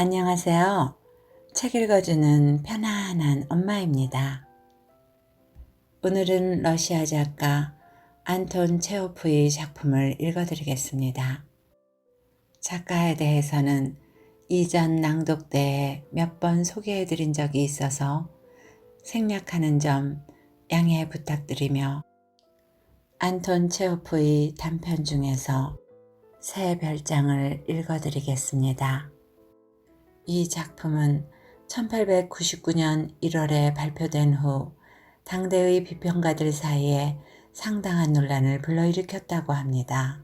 안녕하세요. 책 읽어주는 편안한 엄마입니다. 오늘은 러시아 작가 안톤 체호프의 작품을 읽어드리겠습니다. 작가에 대해서는 이전 낭독 때에 몇 번 소개해드린 적이 있어서 생략하는 점 양해 부탁드리며 안톤 체호프의 단편 중에서 새 별장을 읽어드리겠습니다. 이 작품은 1899년 1월에 발표된 후 당대의 비평가들 사이에 상당한 논란을 불러일으켰다고 합니다.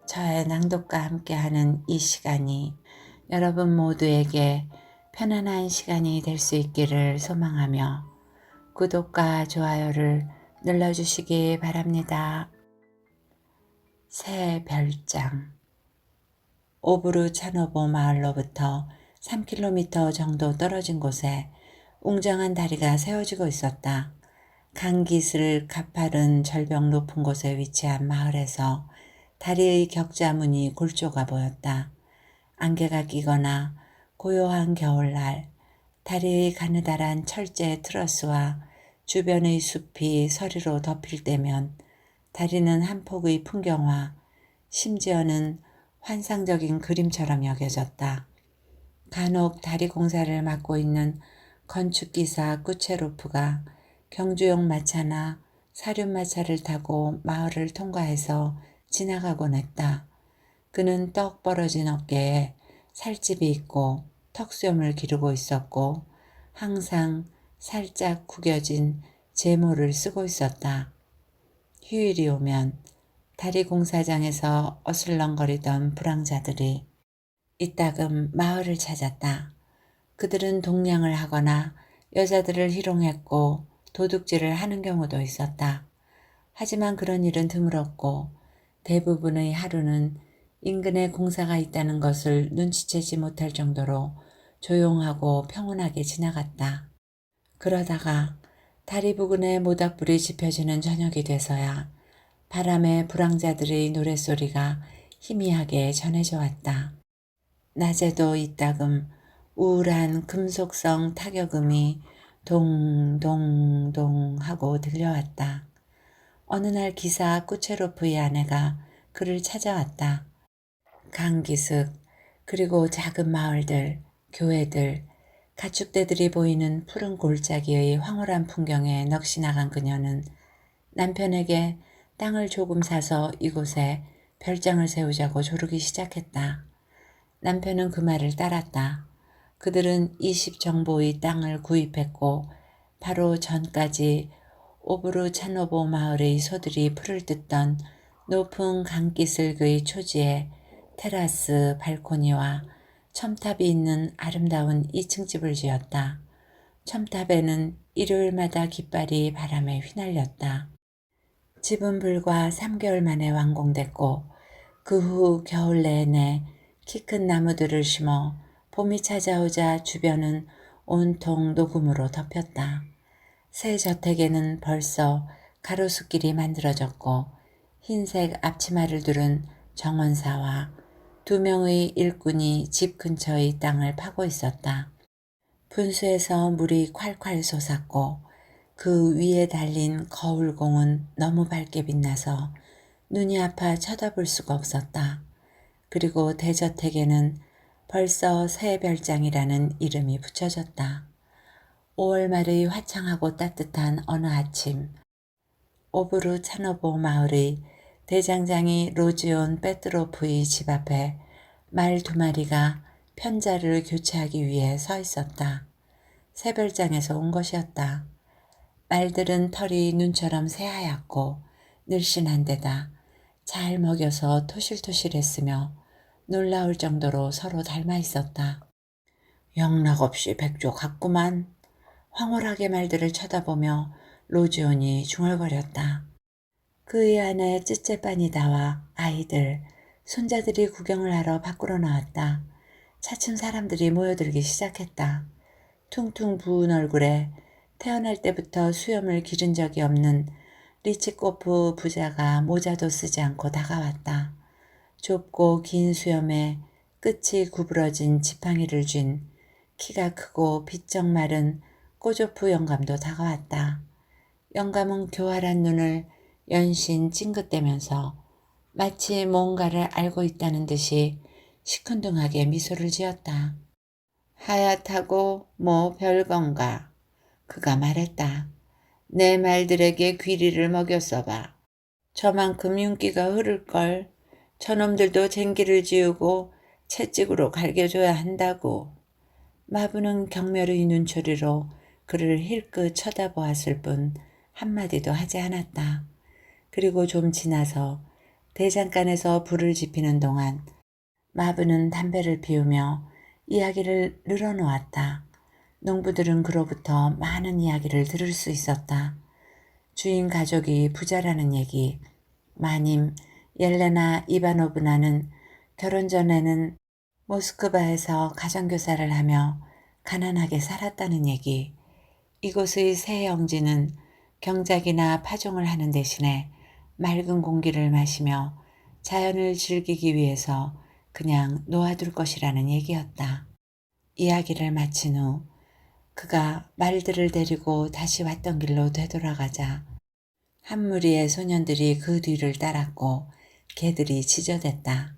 저의 낭독과 함께하는 이 시간이 여러분 모두에게 편안한 시간이 될 수 있기를 소망하며 구독과 좋아요를 눌러주시기 바랍니다. 새 별장. 오브르차노보 마을로부터 3km 정도 떨어진 곳에 웅장한 다리가 세워지고 있었다. 강깃을 가파른 절벽 높은 곳에 위치한 마을에서 다리의 격자무늬 골조가 보였다. 안개가 끼거나 고요한 겨울날 다리의 가느다란 철제 트러스와 주변의 숲이 서리로 덮일 때면 다리는 한 폭의 풍경화, 심지어는 환상적인 그림처럼 여겨졌다. 간혹 다리 공사를 맡고 있는 건축기사 꾸체로프가 경주용 마차나 사륜마차를 타고 마을을 통과해서 지나가곤 했다. 그는 떡 벌어진 어깨에 살집이 있고 턱수염을 기르고 있었고 항상 살짝 구겨진 제모를 쓰고 있었다. 휴일이 오면 다리 공사장에서 어슬렁거리던 불황자들이 이따금 마을을 찾았다. 그들은 동냥을 하거나 여자들을 희롱했고 도둑질을 하는 경우도 있었다. 하지만 그런 일은 드물었고 대부분의 하루는 인근에 공사가 있다는 것을 눈치채지 못할 정도로 조용하고 평온하게 지나갔다. 그러다가 다리 부근에 모닥불이 지펴지는 저녁이 돼서야 바람에 불황자들의 노랫소리가 희미하게 전해져 왔다. 낮에도 이따금 우울한 금속성 타격음이 동동동 하고 들려왔다. 어느 날 기사 꾸체로프의 아내가 그를 찾아왔다. 강기슭, 그리고 작은 마을들, 교회들, 가축대들이 보이는 푸른 골짜기의 황홀한 풍경에 넋이 나간 그녀는 남편에게 땅을 조금 사서 이곳에 별장을 세우자고 조르기 시작했다. 남편은 그 말을 따랐다. 그들은 20정보의 땅을 구입했고 바로 전까지 오브르차노보 마을의 소들이 풀을 뜯던 높은 강기슭의 초지에 테라스, 발코니와 첨탑이 있는 아름다운 2층 집을 지었다. 첨탑에는 일요일마다 깃발이 바람에 휘날렸다. 집은 불과 3개월 만에 완공됐고 그 후 겨울 내내 키 큰 나무들을 심어 봄이 찾아오자 주변은 온통 녹음으로 덮였다. 새 저택에는 벌써 가로수길이 만들어졌고 흰색 앞치마를 두른 정원사와 2명의 일꾼이 집 근처의 땅을 파고 있었다. 분수에서 물이 콸콸 솟았고 그 위에 달린 거울공은 너무 밝게 빛나서 눈이 아파 쳐다볼 수가 없었다. 그리고 대저택에는 벌써 새 별장이라는 이름이 붙여졌다. 5월 말의 화창하고 따뜻한 어느 아침, 오브르차노보 마을의 대장장이 로지온 페트로프의 집 앞에 말 2마리가 편자를 교체하기 위해 서 있었다. 새 별장에서 온 것이었다. 말들은 털이 눈처럼 새하얗고 늘씬한 데다 잘 먹여서 토실토실했으며 놀라울 정도로 서로 닮아 있었다. 영락없이 백조 같구만. 황홀하게 말들을 쳐다보며 로지온이 중얼거렸다. 그의 아내 쯔쯔빠니다와 아이들, 손자들이 구경을 하러 밖으로 나왔다. 차츰 사람들이 모여들기 시작했다. 퉁퉁 부은 얼굴에 태어날 때부터 수염을 기른 적이 없는 리치코프 부자가 모자도 쓰지 않고 다가왔다. 좁고 긴 수염에 끝이 구부러진 지팡이를 쥔 키가 크고 비쩍 마른 꼬조프 영감도 다가왔다. 영감은 교활한 눈을 연신 찡긋대면서 마치 뭔가를 알고 있다는 듯이 시큰둥하게 미소를 지었다. 하얗다고 뭐 별건가. 그가 말했다. 내 말들에게 귀리를 먹였어봐. 저만큼 윤기가 흐를걸. 저놈들도 쟁기를 지우고 채찍으로 갈겨줘야 한다고. 마부는 경멸의 눈초리로 그를 힐끗 쳐다보았을 뿐 한마디도 하지 않았다. 그리고 좀 지나서 대장간에서 불을 지피는 동안 마부는 담배를 피우며 이야기를 늘어놓았다. 농부들은 그로부터 많은 이야기를 들을 수 있었다. 주인 가족이 부자라는 얘기, 마님 옐레나 이바노브나는 결혼 전에는 모스크바에서 가정교사를 하며 가난하게 살았다는 얘기, 이곳의 새 영지는 경작이나 파종을 하는 대신에 맑은 공기를 마시며 자연을 즐기기 위해서 그냥 놓아둘 것이라는 얘기였다. 이야기를 마친 후 그가 말들을 데리고 다시 왔던 길로 되돌아가자 한 무리의 소년들이 그 뒤를 따랐고 개들이 지저댔다.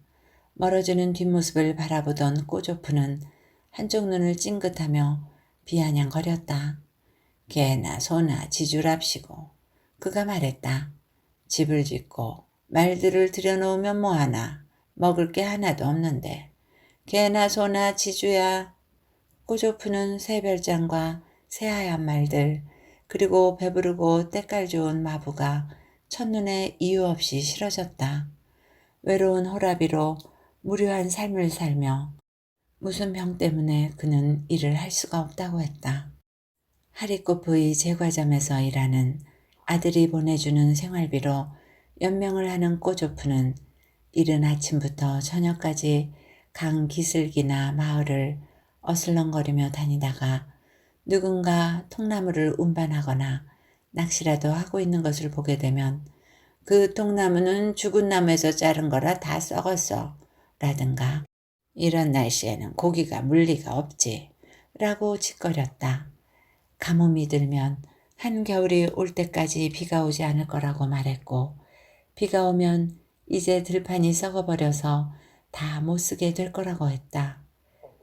멀어지는 뒷모습을 바라보던 꼬조프는 한쪽 눈을 찡긋하며 비아냥거렸다. 개나 소나 지주랍시고. 그가 말했다. 집을 짓고 말들을 들여놓으면 뭐하나. 먹을 게 하나도 없는데. 개나 소나 지주야. 꼬조프는 새별장과 새하얀 말들 그리고 배부르고 때깔 좋은 마부가 첫눈에 이유 없이 싫어졌다. 외로운 호라비로 무료한 삶을 살며 무슨 병 때문에 그는 일을 할 수가 없다고 했다. 하리코프의 제과점에서 일하는 아들이 보내주는 생활비로 연명을 하는 꼬조프는 이른 아침부터 저녁까지 강 기슭이나 마을을 어슬렁거리며 다니다가 누군가 통나무를 운반하거나 낚시라도 하고 있는 것을 보게 되면 그 통나무는 죽은 나무에서 자른 거라 다 썩었어 라든가 이런 날씨에는 고기가 물리가 없지 라고 짓거렸다. 가뭄이 들면 한겨울이 올 때까지 비가 오지 않을 거라고 말했고 비가 오면 이제 들판이 썩어버려서 다 못쓰게 될 거라고 했다.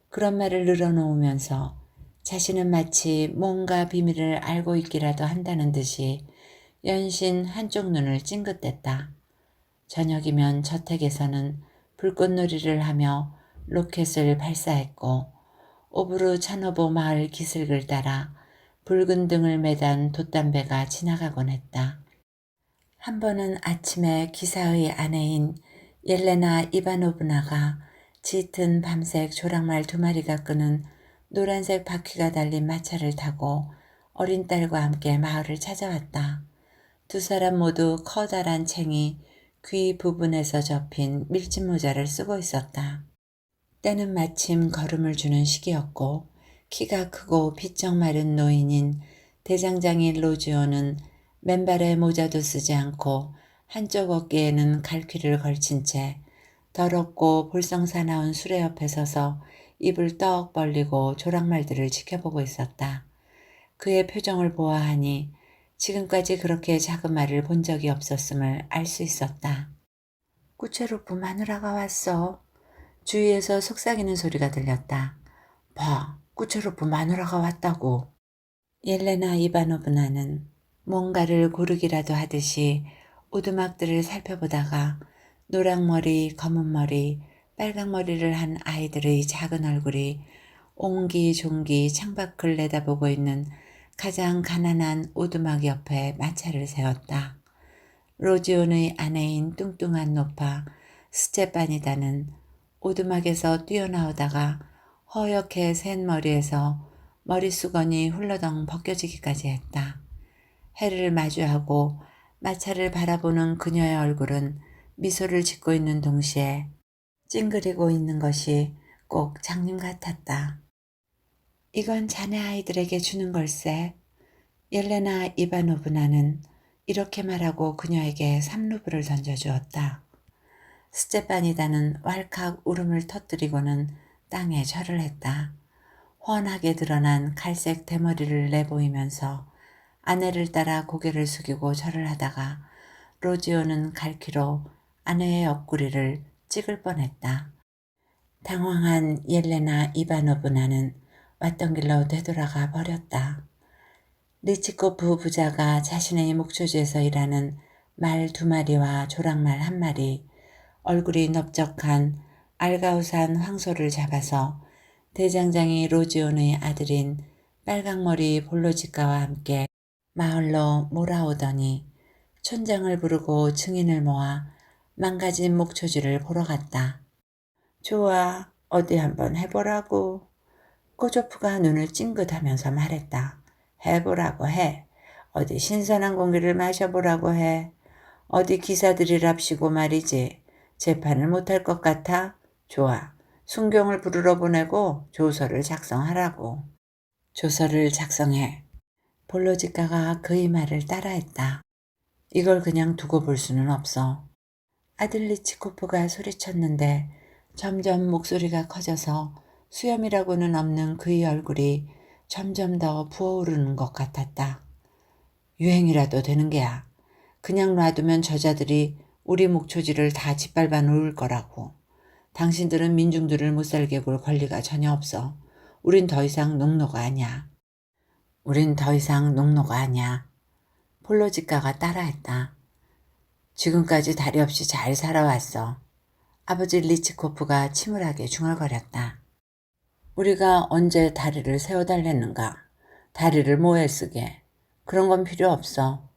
그런 말을 늘어놓으면서 자신은 마치 뭔가 비밀을 알고 있기라도 한다는 듯이 연신 한쪽 눈을 찡긋댔다. 저녁이면 저택에서는 불꽃놀이를 하며 로켓을 발사했고 오브르 차노보 마을 기슭을 따라 붉은 등을 매단 돛담배가 지나가곤 했다. 한 번은 아침에 기사의 아내인 옐레나 이바노브나가 짙은 밤색 조랑말 2마리가 끄는 노란색 바퀴가 달린 마차를 타고 어린 딸과 함께 마을을 찾아왔다. 2사람 모두 커다란 챙이 귀 부분에서 접힌 밀짚 모자를 쓰고 있었다. 때는 마침 걸음을 주는 시기였고 키가 크고 비쩍 마른 노인인 대장장이 로지오는 맨발에 모자도 쓰지 않고 한쪽 어깨에는 갈퀴를 걸친 채 더럽고 볼썽사나운 수레 옆에 서서 입을 떡 벌리고 조랑말들을 지켜보고 있었다. 그의 표정을 보아하니 지금까지 그렇게 작은 말을 본 적이 없었음을 알 수 있었다. 꾸체로프 마누라가 왔어. 주위에서 속삭이는 소리가 들렸다. 봐, 꾸체로프 마누라가 왔다고. 옐레나 이바노브나는 뭔가를 고르기라도 하듯이 오두막들을 살펴보다가 노랑머리, 검은머리, 빨강머리를 한 아이들의 작은 얼굴이 옹기종기 창밖을 내다보고 있는 가장 가난한 오두막 옆에 마차를 세웠다. 로지온의 아내인 뚱뚱한 노파 스테파니다는 오두막에서 뛰어나오다가 허옇게 센 머리에서 머리수건이 훌러덩 벗겨지기까지 했다. 해를 마주하고 마차를 바라보는 그녀의 얼굴은 미소를 짓고 있는 동시에 찡그리고 있는 것이 꼭 장님 같았다. 이건 자네 아이들에게 주는 걸세. 옐레나 이바노브나는 이렇게 말하고 그녀에게 3루블을 던져주었다. 스테파니다는 왈칵 울음을 터뜨리고는 땅에 절을 했다. 훤하게 드러난 갈색 대머리를 내보이면서 아내를 따라 고개를 숙이고 절을 하다가 로지오는 갈퀴로 아내의 옆구리를 찍을 뻔했다. 당황한 옐레나 이바노브나는 왔던 길로 되돌아가 버렸다. 리치코프 부자가 자신의 목초지에서 일하는 말 2마리와 조랑말 1마리, 얼굴이 넓적한 알가우산 황소를 잡아서 대장장이 로지온의 아들인 빨강머리 볼로지카와 함께 마을로 몰아오더니 촌장을 부르고 증인을 모아 망가진 목초지를 보러 갔다. 좋아, 어디 한번 해보라고. 꼬조프가 눈을 찡긋하면서 말했다. 해보라고 해. 어디 신선한 공기를 마셔보라고 해. 어디 기사들이랍시고 말이지. 재판을 못할 것 같아? 좋아. 순경을 부르러 보내고 조서를 작성하라고. 조서를 작성해. 볼로지카가 그의 말을 따라했다. 이걸 그냥 두고 볼 수는 없어. 아들 리치코프가 소리쳤는데 점점 목소리가 커져서 수염이라고는 없는 그의 얼굴이 점점 더 부어오르는 것 같았다. 유행이라도 되는 게야. 그냥 놔두면 저자들이 우리 목초지를 다 짓밟아 놓을 거라고. 당신들은 민중들을 못살게 굴 권리가 전혀 없어. 우린 더 이상 농노가 아니야. 우린 더 이상 농노가 아니야. 폴로지카가 따라했다. 지금까지 다리 없이 잘 살아왔어. 아버지 리치코프가 침울하게 중얼거렸다. 우리가 언제 다리를 세워달랬는가? 다리를 뭐에 쓰게? 그런 건 필요 없어.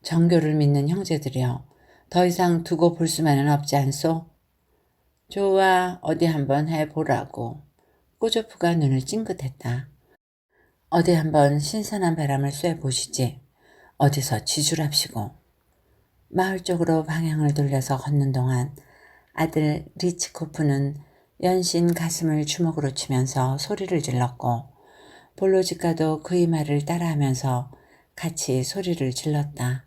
정교를 믿는 형제들이여, 더 이상 두고 볼 수만은 없지 않소? 좋아, 어디 한번 해보라고. 꼬조프가 눈을 찡긋했다. 어디 한번 신선한 바람을 쐬보시지. 어디서 지주랍시고. 마을 쪽으로 방향을 돌려서 걷는 동안 아들 리치코프는 연신 가슴을 주먹으로 치면서 소리를 질렀고 볼로지카도 그의 말을 따라하면서 같이 소리를 질렀다.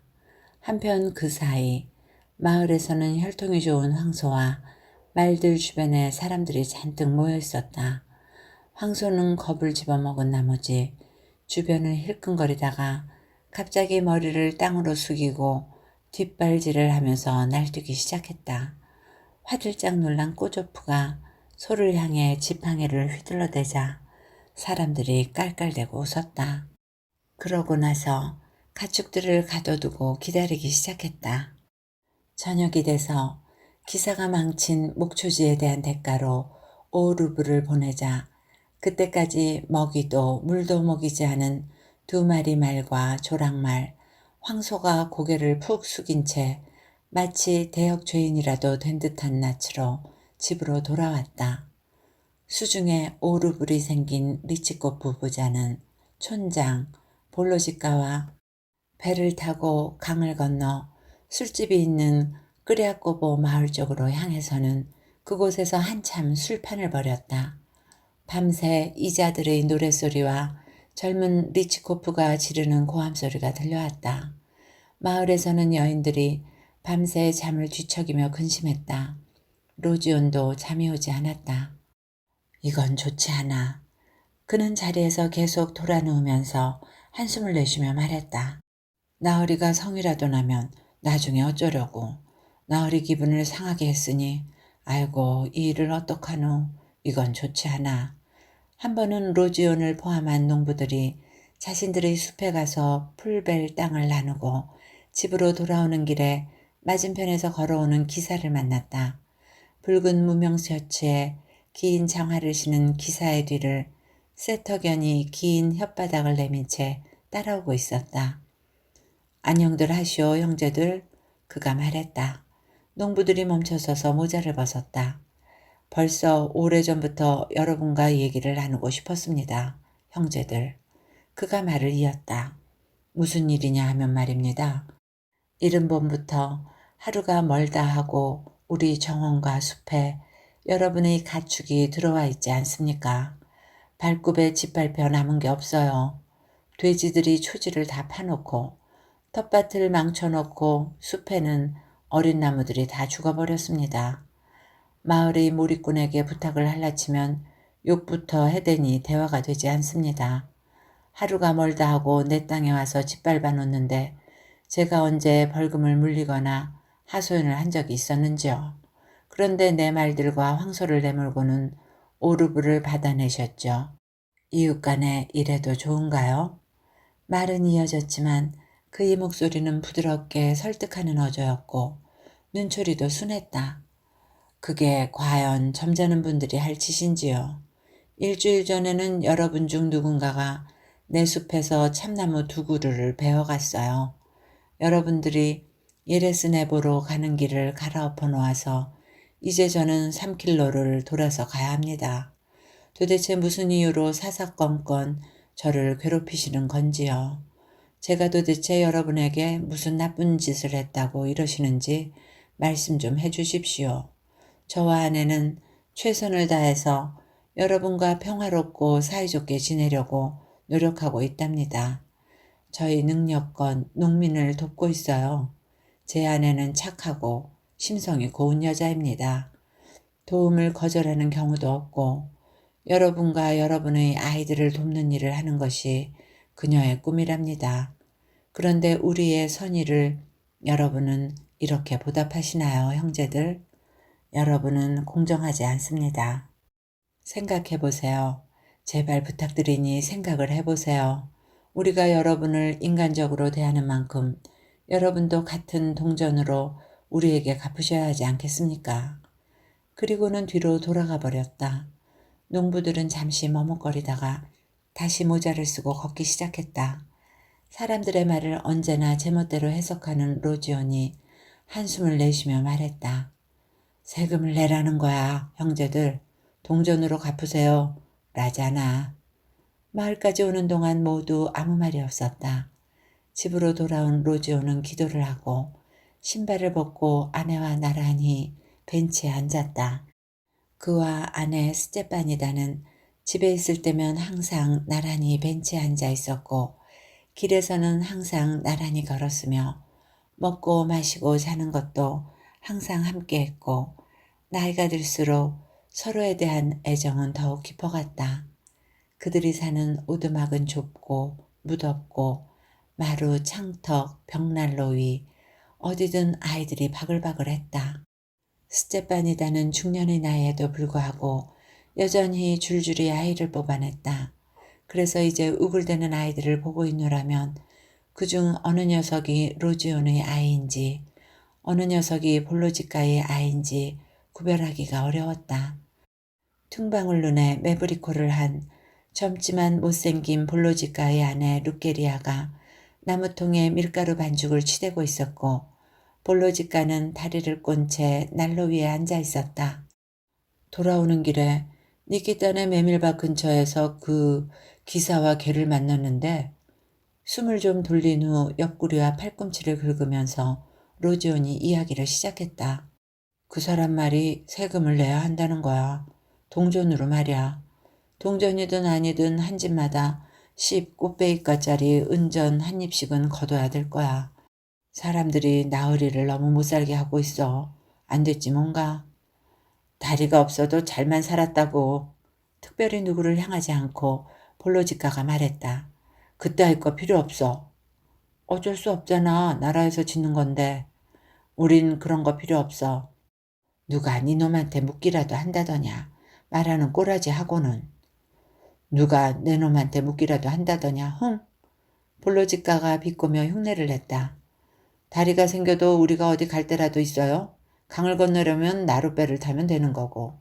한편 그 사이 마을에서는 혈통이 좋은 황소와 말들 주변에 사람들이 잔뜩 모여 있었다. 황소는 겁을 집어먹은 나머지 주변을 힐끔거리다가 갑자기 머리를 땅으로 숙이고 뒷발질을 하면서 날뛰기 시작했다. 화들짝 놀란 꼬조프가 소를 향해 지팡이를 휘둘러대자 사람들이 깔깔대고 웃었다. 그러고 나서 가축들을 가둬두고 기다리기 시작했다. 저녁이 돼서 기사가 망친 목초지에 대한 대가로 5루블을 보내자 그때까지 먹이도 물도 먹이지 않은 2마리 말과 조랑말, 황소가 고개를 푹 숙인 채 마치 대역 죄인이라도 된 듯한 낯으로 집으로 돌아왔다. 수중에 5루블이 생긴 리치코프 부자는 촌장, 볼로지카와 배를 타고 강을 건너 술집이 있는 끄리아꼬보 마을 쪽으로 향해서는 그곳에서 한참 술판을 벌였다. 밤새 이자들의 노랫소리와 젊은 리치코프가 지르는 고함소리가 들려왔다. 마을에서는 여인들이 밤새 잠을 뒤척이며 근심했다. 로지온도 잠이 오지 않았다. 이건 좋지 않아. 그는 자리에서 계속 돌아누우면서 한숨을 내쉬며 말했다. 나으리가 성이라도 나면 나중에 어쩌려고. 나으리 기분을 상하게 했으니 아이고 이 일을 어떡하노. 이건 좋지 않아. 한 번은 로지온을 포함한 농부들이 자신들의 숲에 가서 풀벨 땅을 나누고 집으로 돌아오는 길에 맞은편에서 걸어오는 기사를 만났다. 붉은 무명 셔츠에 긴 장화를 신은 기사의 뒤를 새터견이 긴 혓바닥을 내민 채 따라오고 있었다. 안녕들 하시오 형제들, 그가 말했다. 농부들이 멈춰서서 모자를 벗었다. 벌써 오래전부터 여러분과 얘기를 나누고 싶었습니다. 형제들. 그가 말을 이었다. 무슨 일이냐 하면 말입니다. 이른 봄부터 하루가 멀다 하고 우리 정원과 숲에 여러분의 가축이 들어와 있지 않습니까? 발굽에 짓밟혀 남은 게 없어요. 돼지들이 초지를 다 파놓고 텃밭을 망쳐놓고 숲에는 어린 나무들이 다 죽어버렸습니다. 마을의 몰입꾼에게 부탁을 할라치면 욕부터 해대니 대화가 되지 않습니다. 하루가 멀다 하고 내 땅에 와서 짓밟아 놓는데 제가 언제 벌금을 물리거나 하소연을 한 적이 있었는지요. 그런데 내 말들과 황소를 내몰고는 오르브를 받아내셨죠. 이웃 간에 이래도 좋은가요? 말은 이어졌지만 그의 목소리는 부드럽게 설득하는 어조였고 눈초리도 순했다. 그게 과연 점잖은 분들이 할 짓인지요. 일주일 전에는 여러분 중 누군가가 내 숲에서 참나무 2그루를 베어갔어요. 여러분들이 예레스네보로 가는 길을 갈아엎어 놓아서 이제 저는 3킬로를 돌아서 가야 합니다. 도대체 무슨 이유로 사사건건 저를 괴롭히시는 건지요. 제가 도대체 여러분에게 무슨 나쁜 짓을 했다고 이러시는지 말씀 좀 해주십시오. 저와 아내는 최선을 다해서 여러분과 평화롭고 사이좋게 지내려고 노력하고 있답니다. 저희 능력건 농민을 돕고 있어요. 제 아내는 착하고 심성이 고운 여자입니다. 도움을 거절하는 경우도 없고 여러분과 여러분의 아이들을 돕는 일을 하는 것이 그녀의 꿈이랍니다. 그런데 우리의 선의를 여러분은 이렇게 보답하시나요, 형제들? 여러분은 공정하지 않습니다. 생각해 보세요. 제발 부탁드리니 생각을 해보세요. 우리가 여러분을 인간적으로 대하는 만큼 여러분도 같은 동전으로 우리에게 갚으셔야 하지 않겠습니까? 그리고는 뒤로 돌아가 버렸다. 농부들은 잠시 머뭇거리다가 다시 모자를 쓰고 걷기 시작했다. 사람들의 말을 언제나 제멋대로 해석하는 로지온이 한숨을 내쉬며 말했다. 세금을 내라는 거야, 형제들. 동전으로 갚으세요. 라잖아. 마을까지 오는 동안 모두 아무 말이 없었다. 집으로 돌아온 로지오는 기도를 하고 신발을 벗고 아내와 나란히 벤치에 앉았다. 그와 아내 스테파니다는 집에 있을 때면 항상 나란히 벤치에 앉아 있었고 길에서는 항상 나란히 걸었으며 먹고 마시고 자는 것도 항상 함께 했고 나이가 들수록 서로에 대한 애정은 더욱 깊어갔다. 그들이 사는 오두막은 좁고 무덥고 마루, 창턱, 벽난로 위 어디든 아이들이 바글바글했다. 스테파니다는 중년의 나이에도 불구하고 여전히 줄줄이 아이를 뽑아냈다. 그래서 이제 우글대는 아이들을 보고 있노라면 그중 어느 녀석이 로지온의 아이인지 어느 녀석이 볼로지카의 아이인지 구별하기가 어려웠다. 퉁방울 눈에 매부리코를 한 젊지만 못생긴 볼로지카의 아내 루게리아가 나무통에 밀가루 반죽을 치대고 있었고 볼로지카는 다리를 꼰 채 난로 위에 앉아 있었다. 돌아오는 길에 니키타네 메밀밭 근처에서 그 기사와 걔를 만났는데 숨을 좀 돌린 후 옆구리와 팔꿈치를 긁으면서 로지온이 이야기를 시작했다. 그 사람 말이 세금을 내야 한다는 거야. 동전으로 말이야. 동전이든 아니든 한 집마다 10 꽃배기가짜리 은전 한 입씩은 거둬야 될 거야. 사람들이 나으리를 너무 못살게 하고 있어. 안 됐지 뭔가. 다리가 없어도 잘만 살았다고. 특별히 누구를 향하지 않고 볼로지카가 말했다. 그따위 거 필요 없어. 어쩔 수 없잖아. 나라에서 짓는 건데. 우린 그런 거 필요 없어. 누가 네 놈한테 묻기라도 한다더냐. 말하는 꼬라지 하고는. 누가 내 놈한테 묻기라도 한다더냐. 흥. 볼로지카가 비꼬며 흉내를 냈다. 다리가 생겨도 우리가 어디 갈 데라도 있어요. 강을 건너려면 나룻배를 타면 되는 거고.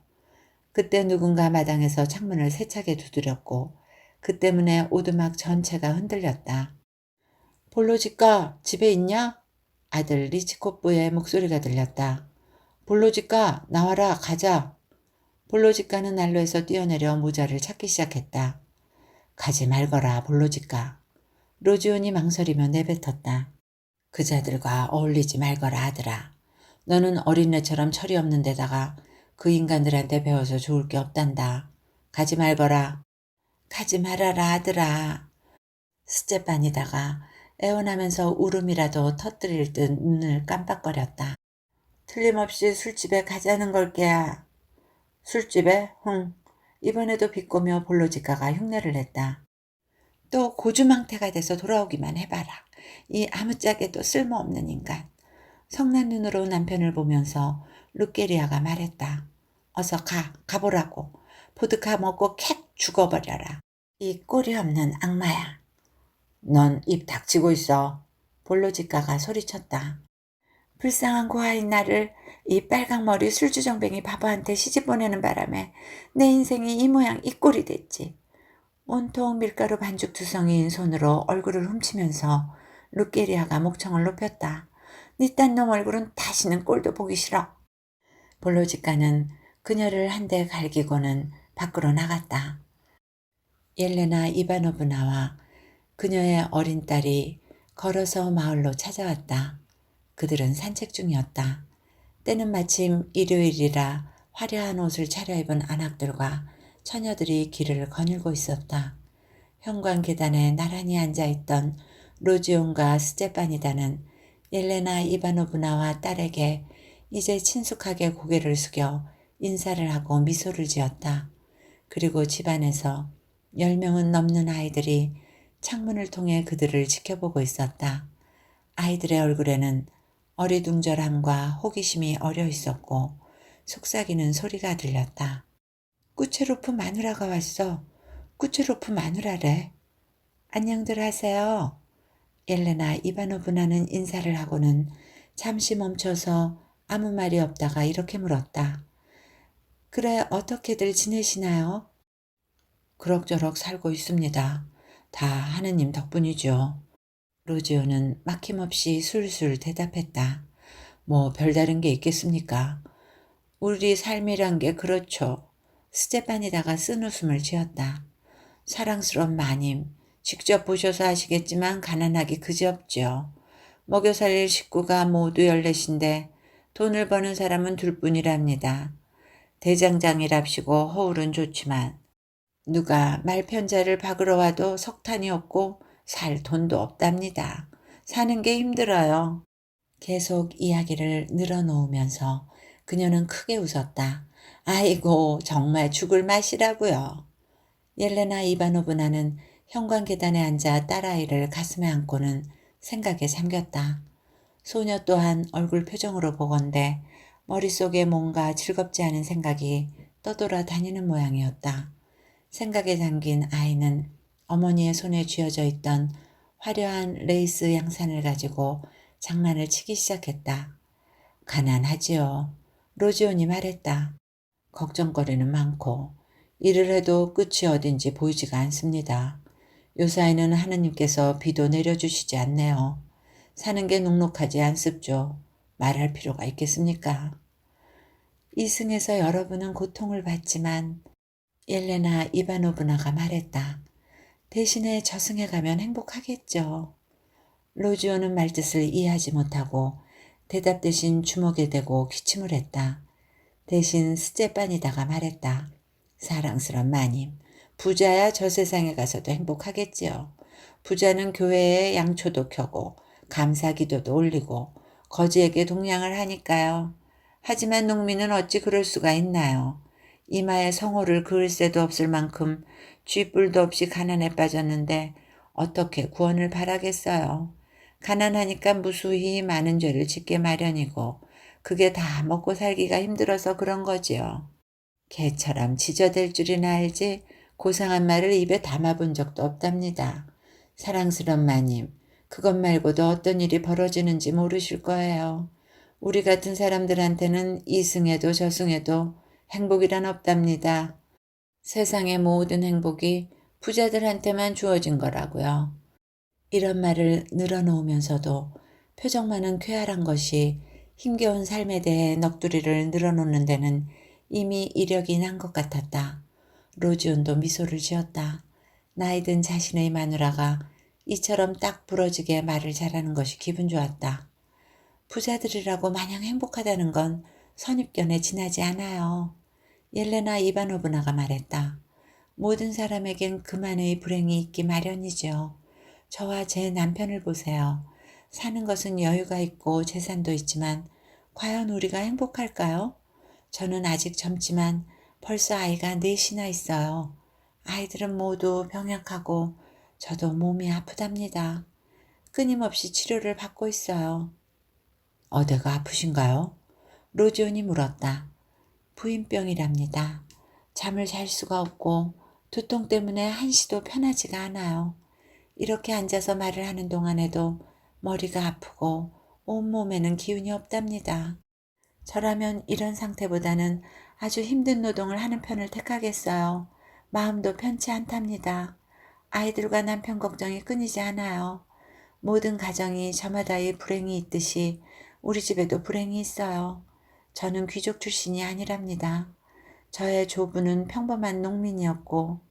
그때 누군가 마당에서 창문을 세차게 두드렸고 그 때문에 오두막 전체가 흔들렸다. 볼로지카 집에 있냐? 아들 리치코프의 목소리가 들렸다. 볼로지카 나와라 가자. 볼로지카는 난로에서 뛰어내려 모자를 찾기 시작했다. 가지 말거라 볼로지카. 로지온이 망설이며 내뱉었다. 그자들과 어울리지 말거라 아들아. 너는 어린애처럼 철이 없는 데다가 그 인간들한테 배워서 좋을 게 없단다. 가지 말거라. 가지 말아라 아들아. 스테파니다가 애원하면서 울음이라도 터뜨릴 듯 눈을 깜빡거렸다. 틀림없이 술집에 가자는 걸게야. 술집에? 흥. 이번에도 비꼬며 볼로지가가 흉내를 냈다. 또 고주망태가 돼서 돌아오기만 해봐라. 이 아무짝에도 쓸모없는 인간. 성난 눈으로 남편을 보면서 루게리아가 말했다. 어서 가보라고. 보드카 먹고 캣 죽어버려라. 이 꼴이 없는 악마야. 넌 입 닥치고 있어. 볼로지가가 소리쳤다. 불쌍한 고아인 나를 이 빨강머리 술주정뱅이 바보한테 시집 보내는 바람에 내 인생이 이 모양 이 꼴이 됐지. 온통 밀가루 반죽 두성이인 손으로 얼굴을 훔치면서 루게리아가 목청을 높였다. 니 딴 놈 얼굴은 다시는 꼴도 보기 싫어. 볼로지가는 그녀를 한 대 갈기고는 밖으로 나갔다. 옐레나 이바노브나와 그녀의 어린 딸이 걸어서 마을로 찾아왔다. 그들은 산책 중이었다. 때는 마침 일요일이라 화려한 옷을 차려입은 안악들과 처녀들이 길을 거닐고 있었다. 현관 계단에 나란히 앉아있던 로지온과 스테파니다는 옐레나 이바노브나와 딸에게 이제 친숙하게 고개를 숙여 인사를 하고 미소를 지었다. 그리고 집안에서 10명은 넘는 아이들이 창문을 통해 그들을 지켜보고 있었다. 아이들의 얼굴에는 어리둥절함과 호기심이 어려 있었고 속삭이는 소리가 들렸다. 꾸체로프 마누라가 왔어. 꾸체로프 마누라래. 안녕들 하세요. 옐레나 이바노브나는 인사를 하고는 잠시 멈춰서 아무 말이 없다가 이렇게 물었다. 그래, 어떻게들 지내시나요? 그럭저럭 살고 있습니다. 다 하느님 덕분이죠. 로지오는 막힘없이 술술 대답했다. 뭐 별다른 게 있겠습니까? 우리 삶이란 게 그렇죠. 스테파니다가 쓴웃음을 지었다. 사랑스러운 마님, 직접 보셔서 아시겠지만 가난하기 그지없죠. 먹여 살릴 식구가 모두 14인데 돈을 버는 사람은 둘뿐이랍니다. 대장장이랍시고 허울은 좋지만 누가 말편자를 박으러 와도 석탄이 없고 살 돈도 없답니다. 사는 게 힘들어요. 계속 이야기를 늘어놓으면서 그녀는 크게 웃었다. 아이고 정말 죽을 맛이라고요. 옐레나 이바노브나는 현관 계단에 앉아 딸아이를 가슴에 안고는 생각에 잠겼다. 소녀 또한 얼굴 표정으로 보건대 머릿속에 뭔가 즐겁지 않은 생각이 떠돌아 다니는 모양이었다. 생각에 잠긴 아이는 어머니의 손에 쥐어져 있던 화려한 레이스 양산을 가지고 장난을 치기 시작했다. 가난하지요. 로지온이 말했다. 걱정거리는 많고 일을 해도 끝이 어딘지 보이지가 않습니다. 요사이는 하느님께서 비도 내려주시지 않네요. 사는 게 녹록하지 않습죠. 말할 필요가 있겠습니까? 이승에서 여러분은 고통을 받지만 옐레나 이바노브나가 말했다. 대신에 저승에 가면 행복하겠죠. 로지오는 말뜻을 이해하지 못하고 대답 대신 주먹에 대고 기침을 했다. 대신 스테파니다가 말했다. 사랑스런 마님, 부자야 저 세상에 가서도 행복하겠지요. 부자는 교회에 양초도 켜고 감사기도도 올리고 거지에게 동양을 하니까요. 하지만 농민은 어찌 그럴 수가 있나요? 이마에 성호를 그을 새도 없을 만큼 쥐뿔도 없이 가난에 빠졌는데 어떻게 구원을 바라겠어요. 가난하니까 무수히 많은 죄를 짓게 마련이고 그게 다 먹고 살기가 힘들어서 그런 거지요. 개처럼 지저댈 줄이나 알지 고상한 말을 입에 담아본 적도 없답니다. 사랑스런 마님, 그것 말고도 어떤 일이 벌어지는지 모르실 거예요. 우리 같은 사람들한테는 이승에도 저승에도 행복이란 없답니다. 세상의 모든 행복이 부자들한테만 주어진 거라고요. 이런 말을 늘어놓으면서도 표정만은 쾌활한 것이 힘겨운 삶에 대해 넋두리를 늘어놓는 데는 이미 이력이 난 것 같았다. 로지온도 미소를 지었다. 나이든 자신의 마누라가 이처럼 딱 부러지게 말을 잘하는 것이 기분 좋았다. 부자들이라고 마냥 행복하다는 건 선입견에 지나지 않아요. 옐레나 이바노브나가 말했다. 모든 사람에겐 그만의 불행이 있기 마련이죠. 저와 제 남편을 보세요. 사는 것은 여유가 있고 재산도 있지만 과연 우리가 행복할까요? 저는 아직 젊지만 벌써 아이가 넷이나 있어요. 아이들은 모두 병약하고 저도 몸이 아프답니다. 끊임없이 치료를 받고 있어요. 어디가 아프신가요? 로지온이 물었다. 부인병이랍니다. 잠을 잘 수가 없고 두통 때문에 한시도 편하지가 않아요. 이렇게 앉아서 말을 하는 동안에도 머리가 아프고 온몸에는 기운이 없답니다. 저라면 이런 상태보다는 아주 힘든 노동을 하는 편을 택하겠어요. 마음도 편치 않답니다. 아이들과 남편 걱정이 끊이지 않아요. 모든 가정이 저마다의 불행이 있듯이 우리 집에도 불행이 있어요. 저는 귀족 출신이 아니랍니다. 저의 조부는 평범한 농민이었고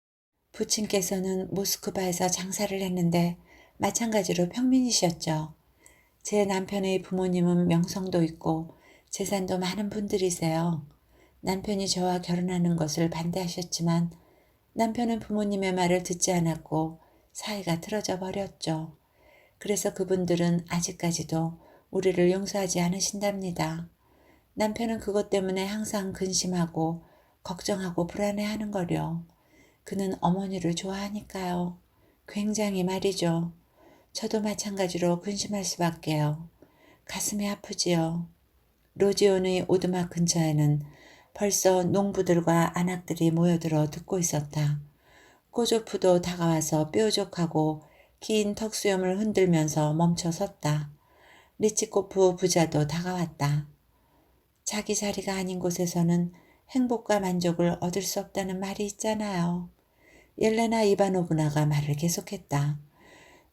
부친께서는 모스크바에서 장사를 했는데 마찬가지로 평민이셨죠. 제 남편의 부모님은 명성도 있고 재산도 많은 분들이세요. 남편이 저와 결혼하는 것을 반대하셨지만 남편은 부모님의 말을 듣지 않았고 사이가 틀어져 버렸죠. 그래서 그분들은 아직까지도 우리를 용서하지 않으신답니다. 남편은 그것 때문에 항상 근심하고 걱정하고 불안해하는 거려. 그는 어머니를 좋아하니까요. 굉장히 말이죠. 저도 마찬가지로 근심할 수밖에요. 가슴이 아프지요. 로지온의 오두막 근처에는 벌써 농부들과 안악들이 모여들어 듣고 있었다. 꼬조프도 다가와서 뾰족하고 긴 턱수염을 흔들면서 멈춰 섰다. 리치코프 부자도 다가왔다. 자기 자리가 아닌 곳에서는 행복과 만족을 얻을 수 없다는 말이 있잖아요. 옐레나 이바노브나가 말을 계속했다.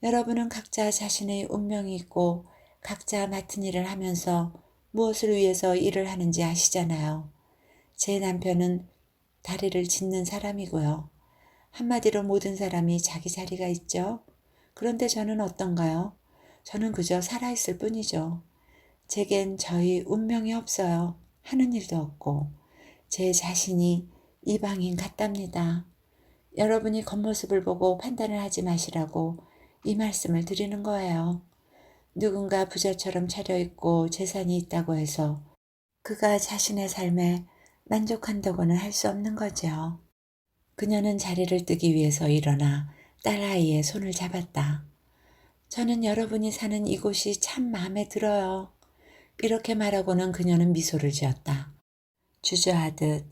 여러분은 각자 자신의 운명이 있고 각자 맡은 일을 하면서 무엇을 위해서 일을 하는지 아시잖아요. 제 남편은 다리를 짓는 사람이고요. 한마디로 모든 사람이 자기 자리가 있죠. 그런데 저는 어떤가요? 저는 그저 살아있을 뿐이죠. 제겐 저희 운명이 없어요. 하는 일도 없고 제 자신이 이방인 같답니다. 여러분이 겉모습을 보고 판단을 하지 마시라고 이 말씀을 드리는 거예요. 누군가 부자처럼 차려입고 재산이 있다고 해서 그가 자신의 삶에 만족한다고는 할 수 없는 거죠. 그녀는 자리를 뜨기 위해서 일어나 딸아이의 손을 잡았다. 저는 여러분이 사는 이곳이 참 마음에 들어요. 이렇게 말하고는 그녀는 미소를 지었다. 주저하듯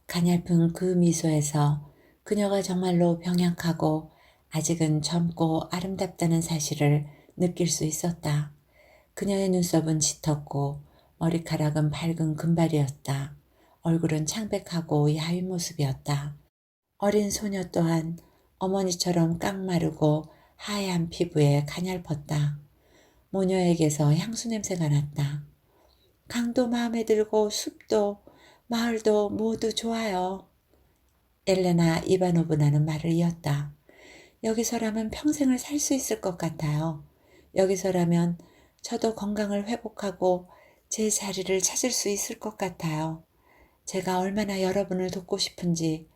가냘픈 그 미소에서 그녀가 정말로 병약하고 아직은 젊고 아름답다는 사실을 느낄 수 있었다. 그녀의 눈썹은 짙었고 머리카락은 밝은 금발이었다. 얼굴은 창백하고 야윈 모습이었다. 어린 소녀 또한 어머니처럼 깡마르고 하얀 피부에 가냘펐다. 모녀에게서 향수 냄새가 났다. 강도 마음에 들고 숲도 마을도 모두 좋아요. 엘레나 이바노브나는 말을 이었다. 여기서라면 평생을 살 수 있을 것 같아요. 여기서라면 저도 건강을 회복하고 제 자리를 찾을 수 있을 것 같아요. 제가 얼마나 여러분을 돕고 싶은지,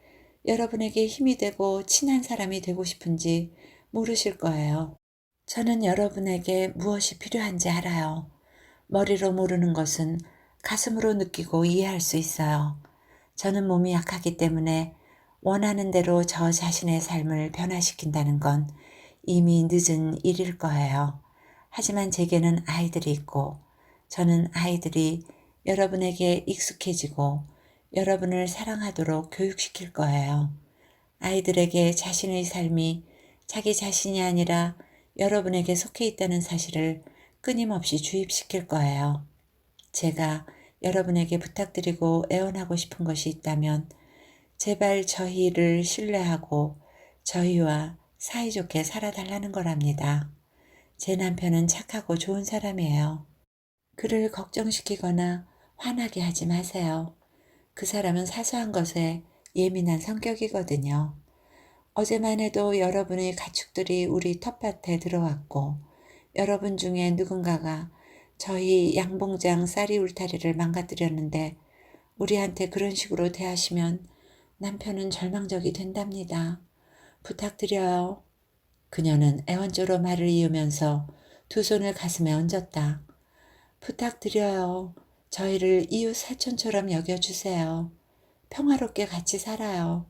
여러분에게 힘이 되고 친한 사람이 되고 싶은지 모르실 거예요. 저는 여러분에게 무엇이 필요한지 알아요. 머리로 모르는 것은 가슴으로 느끼고 이해할 수 있어요. 저는 몸이 약하기 때문에 원하는 대로 저 자신의 삶을 변화시킨다는 건 이미 늦은 일일 거예요. 하지만 제게는 아이들이 있고 저는 아이들이 여러분에게 익숙해지고 여러분을 사랑하도록 교육시킬 거예요. 아이들에게 자신의 삶이 자기 자신이 아니라 여러분에게 속해 있다는 사실을 끊임없이 주입시킬 거예요. 제가 여러분에게 부탁드리고 애원하고 싶은 것이 있다면 제발 저희를 신뢰하고 저희와 사이좋게 살아달라는 거랍니다. 제 남편은 착하고 좋은 사람이에요. 그를 걱정시키거나 화나게 하지 마세요. 그 사람은 사소한 것에 예민한 성격이거든요. 어제만 해도 여러분의 가축들이 우리 텃밭에 들어왔고 여러분 중에 누군가가 저희 양봉장 쌀이 울타리를 망가뜨렸는데 우리한테 그런 식으로 대하시면 남편은 절망적이 된답니다. 부탁드려요. 그녀는 애원조로 말을 이으면서 두 손을 가슴에 얹었다. 부탁드려요. 저희를 이웃 사촌처럼 여겨주세요. 평화롭게 같이 살아요.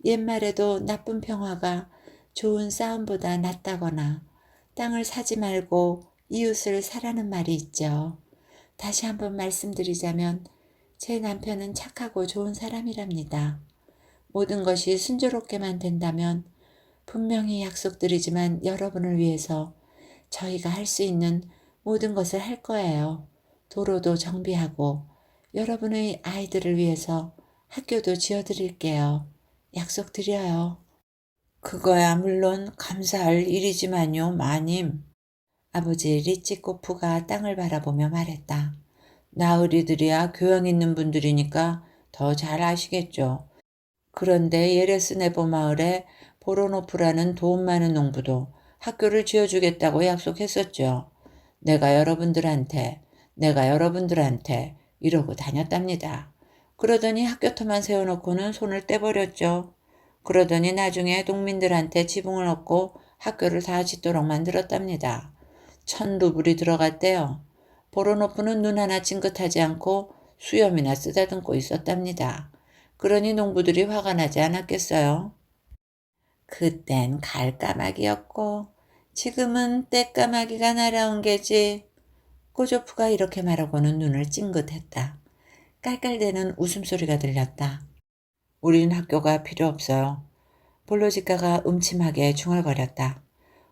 옛말에도 나쁜 평화가 좋은 싸움보다 낫다거나 땅을 사지 말고 이웃을 사라는 말이 있죠. 다시 한번 말씀드리자면 제 남편은 착하고 좋은 사람이랍니다. 모든 것이 순조롭게만 된다면 분명히 약속드리지만 여러분을 위해서 저희가 할 수 있는 모든 것을 할 거예요. 도로도 정비하고 여러분의 아이들을 위해서 학교도 지어드릴게요. 약속드려요. 그거야 물론 감사할 일이지만요, 마님. 아버지 리치코프가 땅을 바라보며 말했다. 나으리들이야 교양 있는 분들이니까 더 잘 아시겠죠. 그런데 예레스네보 마을에 보로노프라는 돈 많은 농부도 학교를 지어주겠다고 약속했었죠. 내가 여러분들한테 이러고 다녔답니다. 그러더니 학교터만 세워놓고는 손을 떼버렸죠. 그러더니 나중에 농민들한테 지붕을 얻고 학교를 다 짓도록 만들었답니다. 1,000루블이 들어갔대요. 보로노프는 눈 하나 찡긋하지 않고 수염이나 쓰다듬고 있었답니다. 그러니 농부들이 화가 나지 않았겠어요? 그땐 갈까마귀였고 지금은 떼까마귀가 날아온 게지. 꼬조프가 이렇게 말하고는 눈을 찡긋했다. 깔깔대는 웃음소리가 들렸다. 우린 학교가 필요 없어요. 볼로지카가 음침하게 중얼거렸다.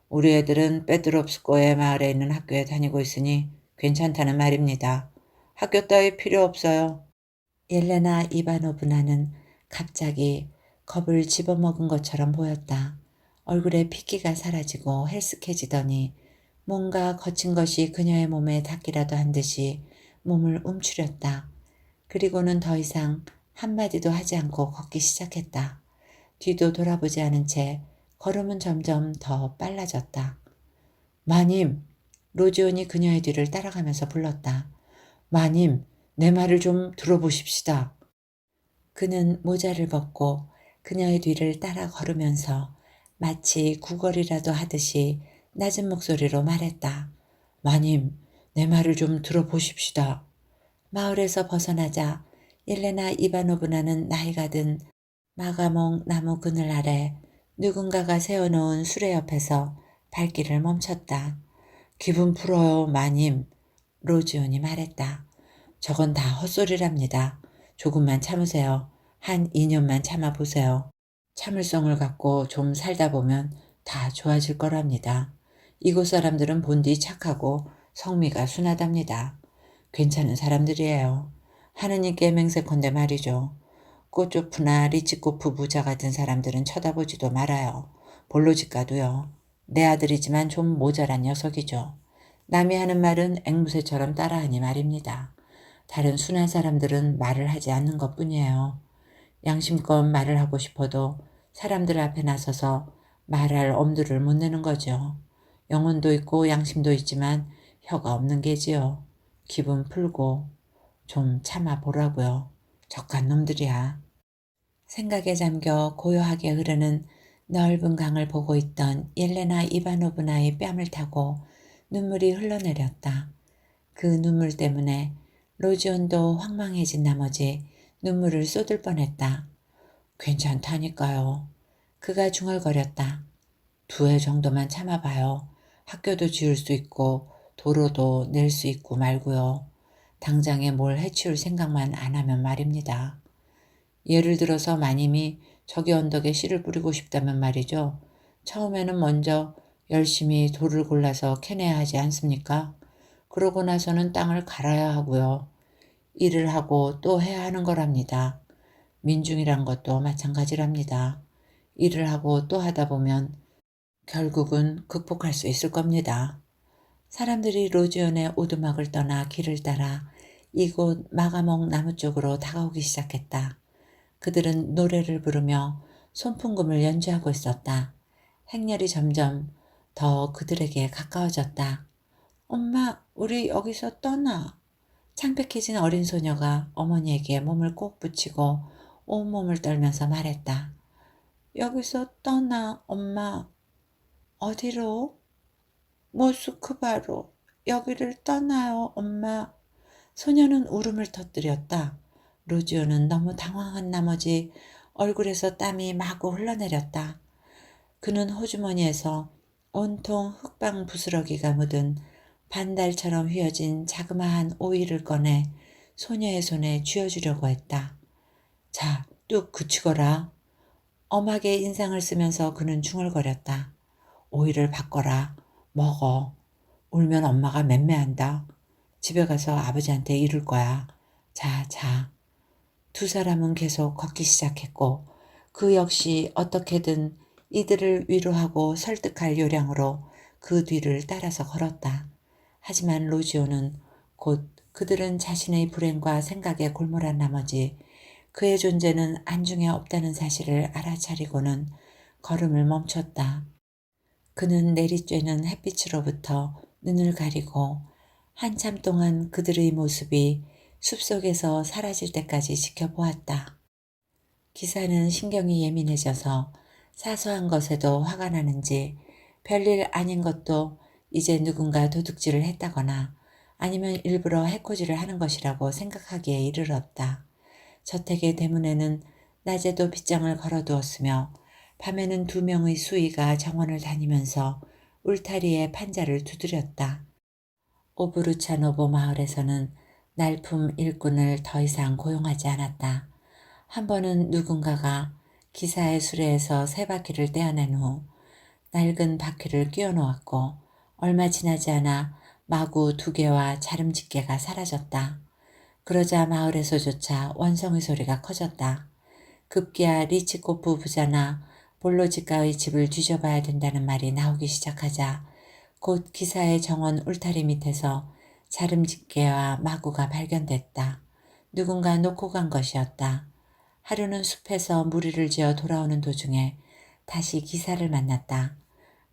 우리 애들은 빼드롭스코의 마을에 있는 학교에 다니고 있으니 괜찮다는 말입니다. 학교 따위 필요 없어요. 옐레나 이바노브나는 갑자기 겁을 집어먹은 것처럼 보였다. 얼굴에 핏기가 사라지고 헬쓱해지더니 뭔가 거친 것이 그녀의 몸에 닿기라도 한 듯이 몸을 움츠렸다. 그리고는 더 이상 한마디도 하지 않고 걷기 시작했다. 뒤도 돌아보지 않은 채 걸음은 점점 더 빨라졌다. 마님! 로지온이 그녀의 뒤를 따라가면서 불렀다. 마님! 내 말을 좀 들어보십시다. 그는 모자를 벗고 그녀의 뒤를 따라 걸으면서 마치 구걸이라도 하듯이 낮은 목소리로 말했다. 마님, 내 말을 좀 들어보십시다. 마을에서 벗어나자 옐레나 이바노브나는 나이가 든 마가몽 나무 그늘 아래 누군가가 세워놓은 수레 옆에서 발길을 멈췄다. 기분 풀어요, 마님. 로지온이 말했다. 저건 다 헛소리랍니다. 조금만 참으세요. 한 2년만 참아보세요. 참을성을 갖고 좀 살다 보면 다 좋아질 거랍니다. 이곳 사람들은 본디 착하고 성미가 순하답니다. 괜찮은 사람들이에요. 하느님께 맹세컨대 말이죠. 꼬초프나 리치코프 부자 같은 사람들은 쳐다보지도 말아요. 볼로지가도요. 내 아들이지만 좀 모자란 녀석이죠. 남이 하는 말은 앵무새처럼 따라하니 말입니다. 다른 순한 사람들은 말을 하지 않는 것뿐이에요. 양심껏 말을 하고 싶어도 사람들 앞에 나서서 말할 엄두를 못 내는 거죠. 영혼도 있고 양심도 있지만 혀가 없는 게지요. 기분 풀고 좀 참아보라고요. 적한 놈들이야. 생각에 잠겨 고요하게 흐르는 넓은 강을 보고 있던 옐레나 이바노브나의 뺨을 타고 눈물이 흘러내렸다. 그 눈물 때문에 로지온도 황망해진 나머지 눈물을 쏟을 뻔했다. 괜찮다니까요. 그가 중얼거렸다. 2해 정도만 참아봐요. 학교도 지을 수 있고 도로도 낼 수 있고 말고요. 당장에 뭘 해치울 생각만 안 하면 말입니다. 예를 들어서 마님이 저기 언덕에 씨를 뿌리고 싶다면 말이죠. 처음에는 먼저 열심히 돌을 골라서 캐내야 하지 않습니까? 그러고 나서는 땅을 갈아야 하고요. 일을 하고 또 해야 하는 거랍니다. 민중이란 것도 마찬가지랍니다. 일을 하고 또 하다 보면 결국은 극복할 수 있을 겁니다. 사람들이 로지온의 오두막을 떠나 길을 따라 이곳 마가목 나무 쪽으로 다가오기 시작했다. 그들은 노래를 부르며 손풍금을 연주하고 있었다. 행렬이 점점 더 그들에게 가까워졌다. 엄마, 우리 여기서 떠나. 창백해진 어린 소녀가 어머니에게 몸을 꼭 붙이고 온몸을 떨면서 말했다. 여기서 떠나, 엄마. 어디로? 모스크바로. 여기를 떠나요, 엄마. 소녀는 울음을 터뜨렸다. 로지오는 너무 당황한 나머지 얼굴에서 땀이 마구 흘러내렸다. 그는 호주머니에서 온통 흙방 부스러기가 묻은 반달처럼 휘어진 자그마한 오이를 꺼내 소녀의 손에 쥐어주려고 했다. 자, 뚝 그치거라. 엄하게 인상을 쓰면서 그는 중얼거렸다. 오이를 바꿔라. 먹어. 울면 엄마가 맴매한다. 집에 가서 아버지한테 이를 거야. 자, 자. 두 사람은 계속 걷기 시작했고 그 역시 어떻게든 이들을 위로하고 설득할 요량으로 그 뒤를 따라서 걸었다. 하지만 로지오는 곧 그들은 자신의 불행과 생각에 골몰한 나머지 그의 존재는 안중에 없다는 사실을 알아차리고는 걸음을 멈췄다. 그는 내리쬐는 햇빛으로부터 눈을 가리고 한참 동안 그들의 모습이 숲속에서 사라질 때까지 지켜보았다. 기사는 신경이 예민해져서 사소한 것에도 화가 나는지 별일 아닌 것도 이제 누군가 도둑질을 했다거나 아니면 일부러 해코지를 하는 것이라고 생각하기에 이르렀다. 저택의 대문에는 낮에도 빗장을 걸어두었으며 밤에는 2명의 수의가 정원을 다니면서 울타리에 판자를 두드렸다. 오브루차노보 마을에서는 날품 일꾼을 더 이상 고용하지 않았다. 한 번은 누군가가 기사의 수레에서 3바퀴를 떼어낸 후 낡은 바퀴를 끼워 놓았고 얼마 지나지 않아 마구 2개와 자름집게가 사라졌다. 그러자 마을에서조차 원성의 소리가 커졌다. 급기야 리치코프 부자나 볼로지가의 집을 뒤져봐야 된다는 말이 나오기 시작하자 곧 기사의 정원 울타리 밑에서 자름집게와 마구가 발견됐다. 누군가 놓고 간 것이었다. 하루는 숲에서 무리를 지어 돌아오는 도중에 다시 기사를 만났다.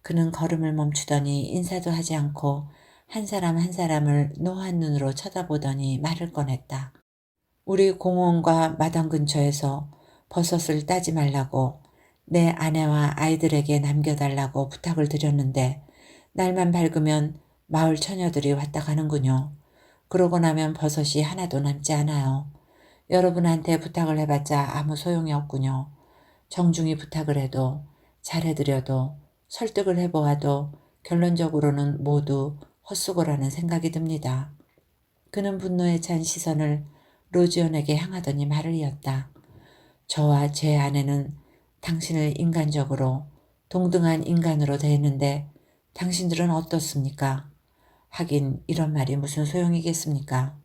그는 걸음을 멈추더니 인사도 하지 않고 한 사람 한 사람을 노한 눈으로 쳐다보더니 말을 꺼냈다. 우리 공원과 마당 근처에서 버섯을 따지 말라고 내 아내와 아이들에게 남겨달라고 부탁을 드렸는데 날만 밝으면 마을 처녀들이 왔다 가는군요. 그러고 나면 버섯이 하나도 남지 않아요. 여러분한테 부탁을 해봤자 아무 소용이 없군요. 정중히 부탁을 해도 잘해드려도 설득을 해보아도 결론적으로는 모두 헛수고라는 생각이 듭니다. 그는 분노에 찬 시선을 로지온에게 향하더니 말을 이었다. 저와 제 아내는 당신을 인간적으로 동등한 인간으로 대했는데 당신들은 어떻습니까? 하긴 이런 말이 무슨 소용이겠습니까?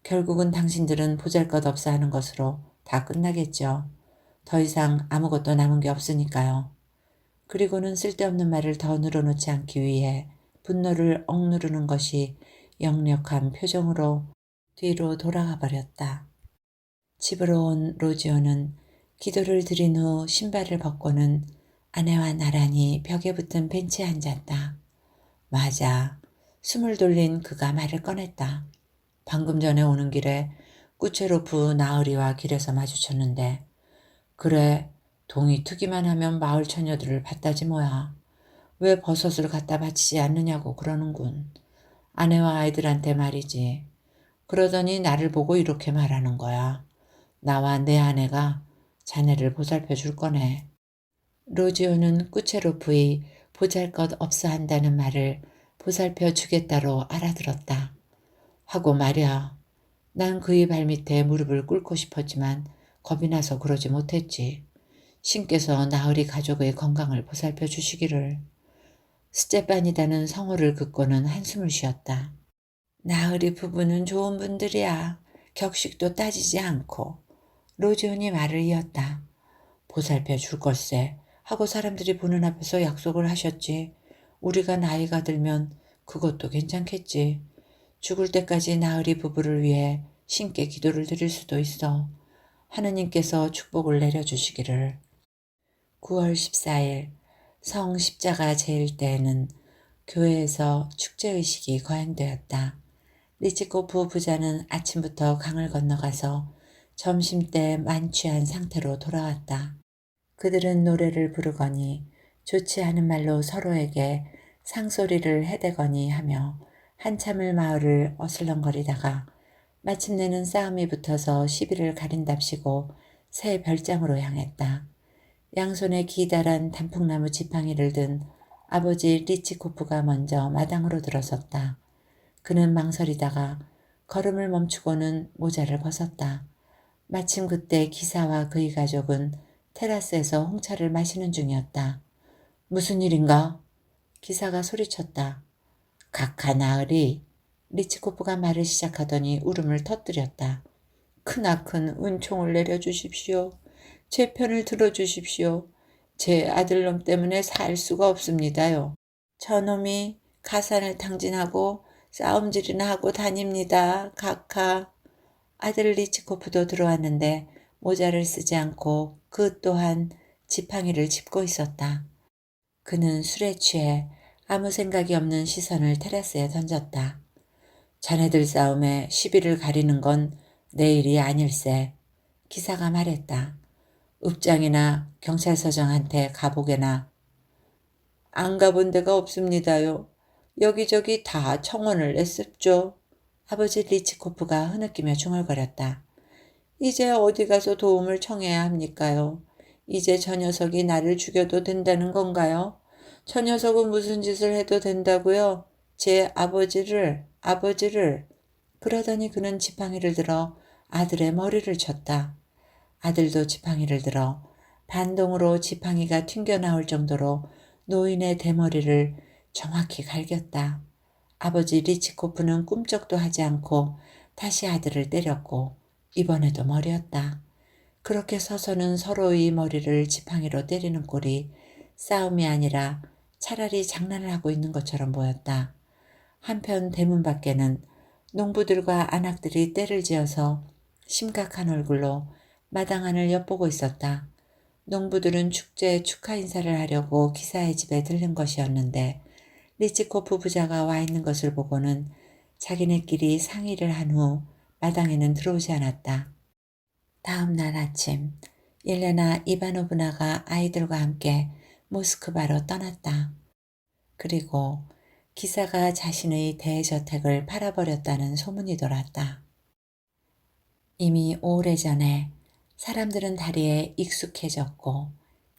결국은 당신들은 보잘것없어 하는 것으로 다 끝나겠죠. 더 이상 아무것도 남은 게 없으니까요. 그리고는 쓸데없는 말을 더 늘어놓지 않기 위해 분노를 억누르는 것이 역력한 표정으로 뒤로 돌아가 버렸다. 집으로 온 로지오는 기도를 드린 후 신발을 벗고는 아내와 나란히 벽에 붙은 벤치에 앉았다. 맞아. 숨을 돌린 그가 말을 꺼냈다. 방금 전에 오는 길에 꾸체로프 나으리와 길에서 마주쳤는데 그래 동이 트기만 하면 마을 처녀들을 봤다지 뭐야. 왜 버섯을 갖다 바치지 않느냐고 그러는군. 아내와 아이들한테 말이지. 그러더니 나를 보고 이렇게 말하는 거야. 나와 내 아내가 자네를 보살펴 줄 거네. 로지오는 꾸체로프의 보잘것 없어 한다는 말을 보살펴 주겠다로 알아들었다. 하고 말이야. 난 그의 발밑에 무릎을 꿇고 싶었지만 겁이 나서 그러지 못했지. 신께서 나으리 가족의 건강을 보살펴 주시기를. 스테파니다는 성호를 긋고는 한숨을 쉬었다. 나으리 부부는 좋은 분들이야. 격식도 따지지 않고. 로지온이 말을 이었다. 보살펴 줄 걸세 하고 사람들이 보는 앞에서 약속을 하셨지. 우리가 나이가 들면 그것도 괜찮겠지. 죽을 때까지 나으리 부부를 위해 신께 기도를 드릴 수도 있어. 하느님께서 축복을 내려주시기를. 9월 14일 성 십자가 제일 때에는 교회에서 축제의식이 거행되었다. 리치코프 부자는 아침부터 강을 건너가서 점심때 만취한 상태로 돌아왔다. 그들은 노래를 부르거니 좋지 않은 말로 서로에게 상소리를 해대거니 하며 한참을 마을을 어슬렁거리다가 마침내는 싸움이 붙어서 시비를 가린답시고 새 별장으로 향했다. 양손에 기다란 단풍나무 지팡이를 든 아버지 리치코프가 먼저 마당으로 들어섰다. 그는 망설이다가 걸음을 멈추고는 모자를 벗었다. 마침 그때 기사와 그의 가족은 테라스에서 홍차를 마시는 중이었다. 무슨 일인가? 기사가 소리쳤다. 각하 나으리. 리치코프가 말을 시작하더니 울음을 터뜨렸다. 크나큰 은총을 내려주십시오. 제 편을 들어주십시오. 제 아들놈 때문에 살 수가 없습니다요. 저놈이 가산을 탕진하고 싸움질이나 하고 다닙니다. 각하. 아들 리치코프도 들어왔는데 모자를 쓰지 않고 그 또한 지팡이를 짚고 있었다. 그는 술에 취해 아무 생각이 없는 시선을 테라스에 던졌다. 자네들 싸움에 시비를 가리는 건 내일이 아닐세. 기사가 말했다. 읍장이나 경찰서장한테 가보게나. 안 가본 데가 없습니다요. 여기저기 다 청원을 냈습죠. 아버지 리치코프가 흐느끼며 중얼거렸다. 이제 어디 가서 도움을 청해야 합니까요? 이제 저 녀석이 나를 죽여도 된다는 건가요? 저 녀석은 무슨 짓을 해도 된다고요? 제 아버지를. 그러더니 그는 지팡이를 들어 아들의 머리를 쳤다. 아들도 지팡이를 들어 반동으로 지팡이가 튕겨나올 정도로 노인의 대머리를 정확히 갈겼다. 아버지 리치코프는 꿈쩍도 하지 않고 다시 아들을 때렸고 이번에도 머리였다. 그렇게 서서는 서로의 머리를 지팡이로 때리는 꼴이 싸움이 아니라 차라리 장난을 하고 있는 것처럼 보였다. 한편 대문 밖에는 농부들과 안악들이 떼를 지어서 심각한 얼굴로 마당 안을 엿보고 있었다. 농부들은 축제에 축하 인사를 하려고 기사의 집에 들른 것이었는데 리치코프 부자가 와 있는 것을 보고는 자기네끼리 상의를 한 후 마당에는 들어오지 않았다. 다음 날 아침 옐레나 이바노브나가 아이들과 함께 모스크바로 떠났다. 그리고 기사가 자신의 대저택을 팔아버렸다는 소문이 돌았다. 이미 오래전에 사람들은 다리에 익숙해졌고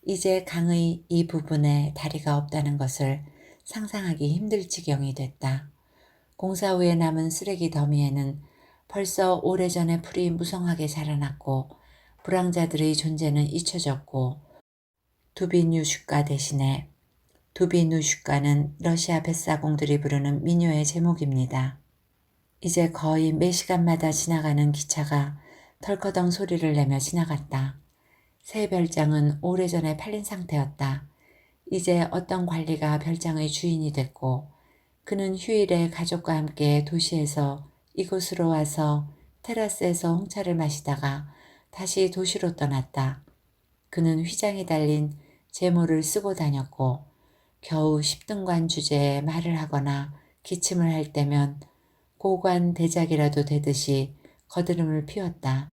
이제 강의 이 부분에 다리가 없다는 것을 상상하기 힘들 지경이 됐다. 공사 후에 남은 쓰레기 더미에는 벌써 오래전에 풀이 무성하게 자라났고 불황자들의 존재는 잊혀졌고 두비뉴슈카 대신에 두비누슈카는 러시아 뱃사공들이 부르는 민요의 제목입니다. 이제 거의 매 시간마다 지나가는 기차가 덜커덩 소리를 내며 지나갔다. 새 별장은 오래전에 팔린 상태였다. 이제 어떤 관리가 별장의 주인이 됐고 그는 휴일에 가족과 함께 도시에서 이곳으로 와서 테라스에서 홍차를 마시다가 다시 도시로 떠났다. 그는 휘장이 달린 제모를 쓰고 다녔고 겨우 10등관 주제에 말을 하거나 기침을 할 때면 고관 대작이라도 되듯이 거드름을 피웠다.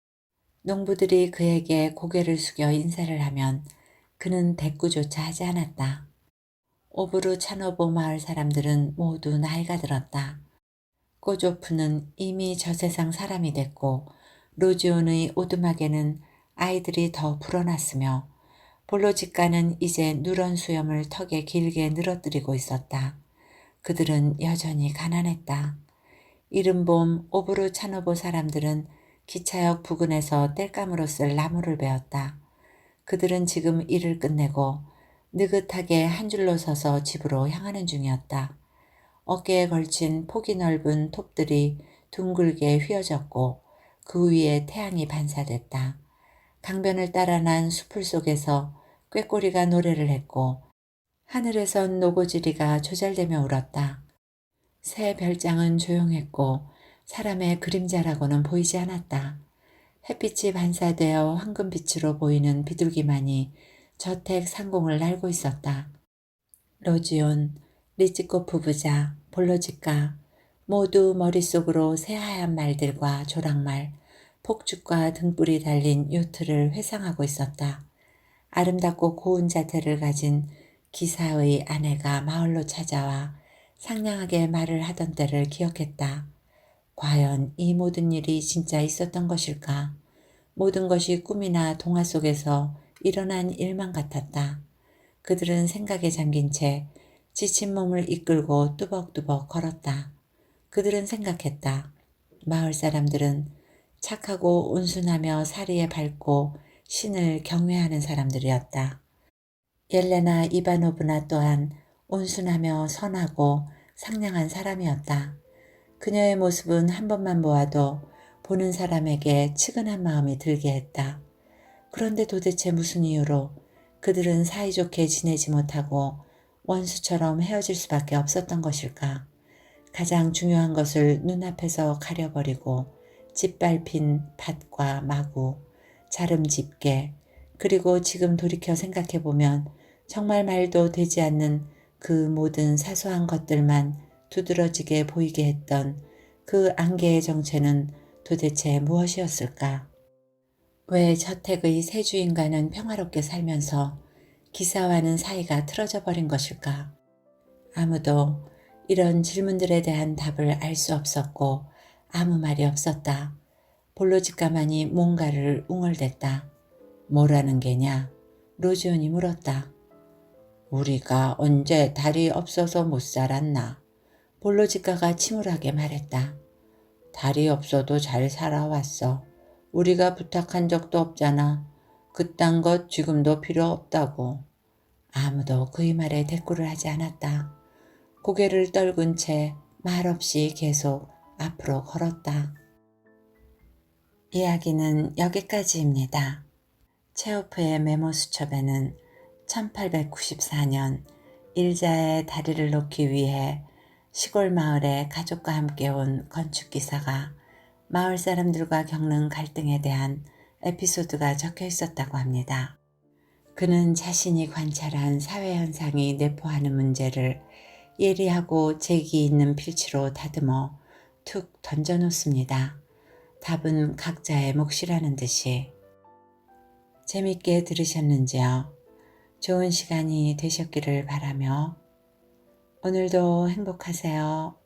농부들이 그에게 고개를 숙여 인사를 하면 그는 대꾸조차 하지 않았다. 오브르 차노보 마을 사람들은 모두 나이가 들었다. 꼬조프는 이미 저 세상 사람이 됐고 로지온의 오두막에는 아이들이 더 불어났으며 볼로지카는 이제 누런 수염을 턱에 길게 늘어뜨리고 있었다. 그들은 여전히 가난했다. 이른 봄 오브르 차노보 사람들은 기차역 부근에서 땔감으로 쓸 나무를 베었다. 그들은 지금 일을 끝내고 느긋하게 한 줄로 서서 집으로 향하는 중이었다. 어깨에 걸친 폭이 넓은 톱들이 둥글게 휘어졌고 그 위에 태양이 반사됐다. 강변을 따라 난 수풀 속에서 꾀꼬리가 노래를 했고 하늘에선 노고지리가 조잘대며 울었다. 새 별장은 조용했고 사람의 그림자라고는 보이지 않았다. 햇빛이 반사되어 황금빛으로 보이는 비둘기만이 저택 상공을 날고 있었다. 로지온, 리치코프 부자, 볼로지카 모두 머릿속으로 새하얀 말들과 조랑말, 폭죽과 등불이 달린 요트를 회상하고 있었다. 아름답고 고운 자태를 가진 기사의 아내가 마을로 찾아와 상냥하게 말을 하던 때를 기억했다. 과연 이 모든 일이 진짜 있었던 것일까? 모든 것이 꿈이나 동화 속에서 일어난 일만 같았다. 그들은 생각에 잠긴 채 지친 몸을 이끌고 뚜벅뚜벅 걸었다. 그들은 생각했다. 마을 사람들은 착하고 온순하며 사리에 밝고 신을 경외하는 사람들이었다. 옐레나 이바노브나 또한 온순하며 선하고 상냥한 사람이었다. 그녀의 모습은 한 번만 보아도 보는 사람에게 측은한 마음이 들게 했다. 그런데 도대체 무슨 이유로 그들은 사이좋게 지내지 못하고 원수처럼 헤어질 수밖에 없었던 것일까? 가장 중요한 것을 눈앞에서 가려버리고 짓밟힌 밭과 마구, 자름 집게, 그리고 지금 돌이켜 생각해보면 정말 말도 되지 않는 그 모든 사소한 것들만 두드러지게 보이게 했던 그 안개의 정체는 도대체 무엇이었을까? 왜 저택의 세 주인과는 평화롭게 살면서 기사와는 사이가 틀어져 버린 것일까? 아무도 이런 질문들에 대한 답을 알 수 없었고 아무 말이 없었다. 볼로지카만이 뭔가를 웅얼댔다. 뭐라는 게냐? 로지온이 물었다. 우리가 언제 달이 없어서 못 살았나? 볼로지카가 침울하게 말했다. 달이 없어도 잘 살아왔어. 우리가 부탁한 적도 없잖아. 그딴 것 지금도 필요 없다고. 아무도 그의 말에 대꾸를 하지 않았다. 고개를 떨군 채 말없이 계속 앞으로 걸었다. 이야기는 여기까지입니다. 체오프의 메모 수첩에는 1894년 일자에 다리를 놓기 위해 시골 마을에 가족과 함께 온 건축기사가 마을 사람들과 겪는 갈등에 대한 에피소드가 적혀 있었다고 합니다. 그는 자신이 관찰한 사회현상이 내포하는 문제를 예리하고 재기 있는 필치로 다듬어 툭 던져놓습니다. 답은 각자의 몫이라는 듯이. 재밌게 들으셨는지요? 좋은 시간이 되셨기를 바라며 오늘도 행복하세요.